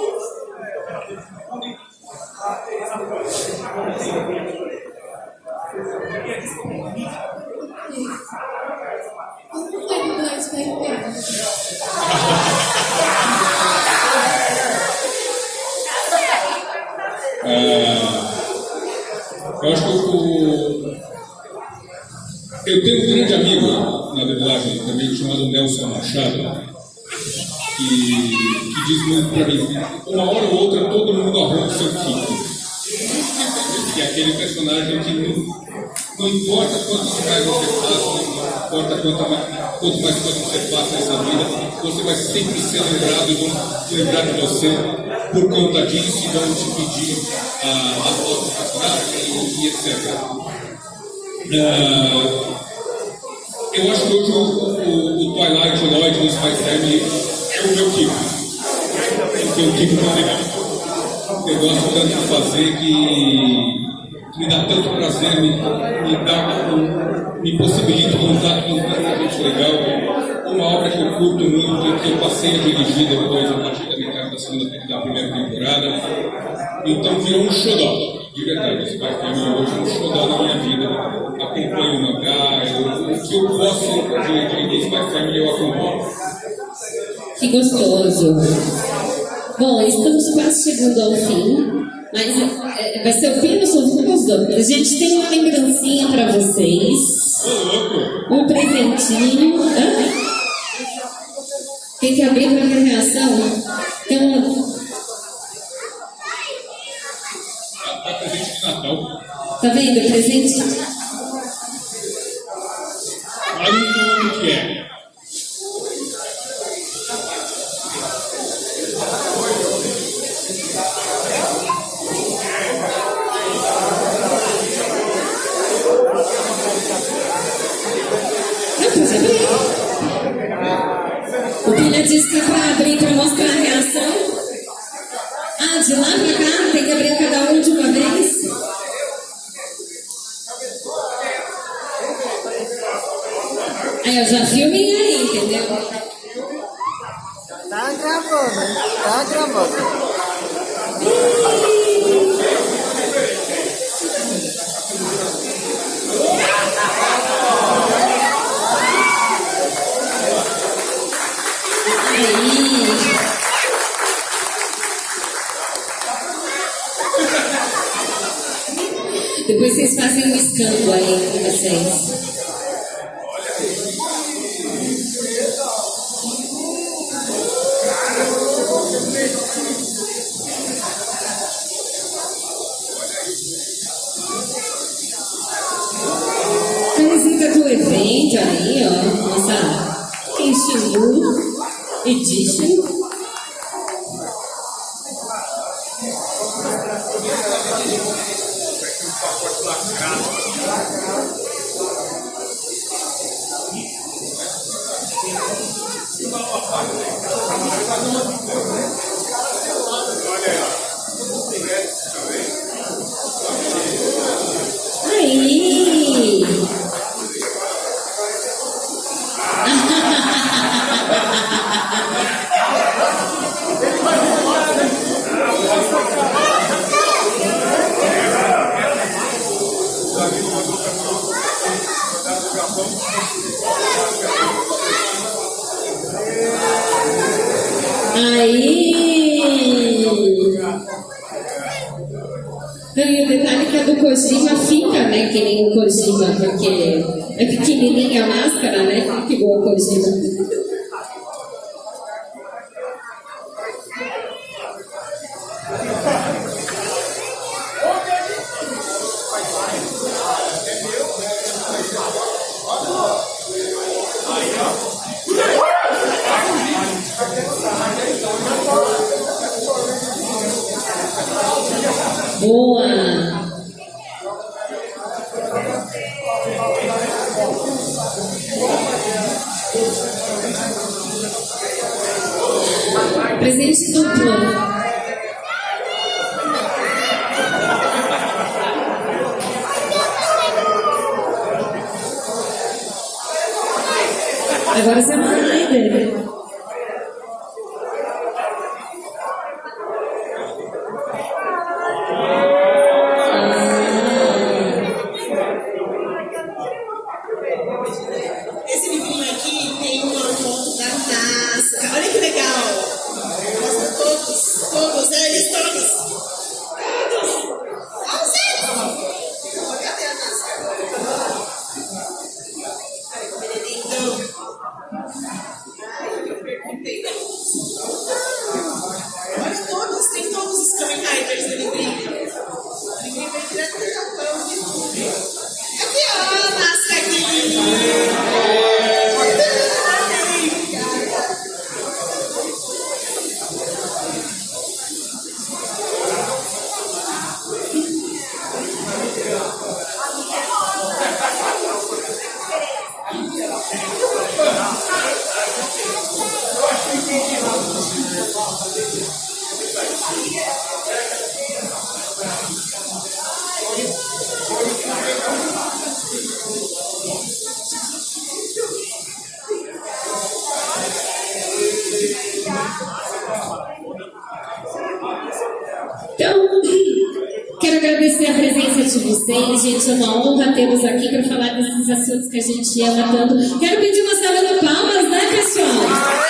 Eu acho que eu tenho um grande amigo na dublagem também, chamado Nelson Machado, que diz muito para mim, uma hora ou outra todo mundo arruma o seu filho. Que é aquele personagem que não importa quantos raios você faça, não importa quanto mais coisas você faça nessa vida, você vai sempre ser lembrado e vão lembrar de você por conta disso e vão te pedir a foto do personagem e etc. Eu acho que hoje o Twilight Lloyd no Spy Family é o meu tipo. Porque é um tipo muito legal. Eu gosto tanto de fazer que me dá tanto prazer, me possibilita contato com tanta gente legal. Uma obra que eu curto muito e que eu passei a dirigir depois, a partir da primeira temporada. Então virou um xodó, de verdade. Esse Spy Family hoje é um xodó na minha vida. Acompanho o mangá, o que eu posso de Spy Family eu acompanho. Que gostoso. Bom, estamos quase chegando ao fim, mas vai ser o fim dos últimos dois. A gente tem uma lembrancinha para vocês, um presentinho. Quem quer abrir para ver a reação? Tem um... Presente de Natal. Tá vendo? Presente. Olha o que é. O Pilha disse que é para abrir, para mostrar a reação. Ah, de lá para cá, tem que abrir cada um de uma vez. Aí eu já filmei aí, entendeu? Tá gravando. Depois vocês fazem um escambo aí com vocês. Camiseta do evento aí, ó. Nossa Kenshinu Edition. Aí! E o detalhe que a do Kojima fica, né? Que nem o Kojima, porque é pequenininha a máscara, né? Fica igual o Kojima. Boa! Presente duplo. Agora você vai, dele. Esse livrinho aqui tem uma foto da NASA. Olha que legal. Mostra todos eles, todos. Cadê a NASA? Olha como ele é lindo. Olha todos, tem todos os Kamen Riders no livrinho. O livrinho vem direto do Japão. Aqui, ó, a NASA aqui. Então, quero agradecer a presença de vocês, gente. É uma honra tê-los aqui para falar desses assuntos que a gente ama tanto. Quero pedir uma salva de palmas, né, pessoal?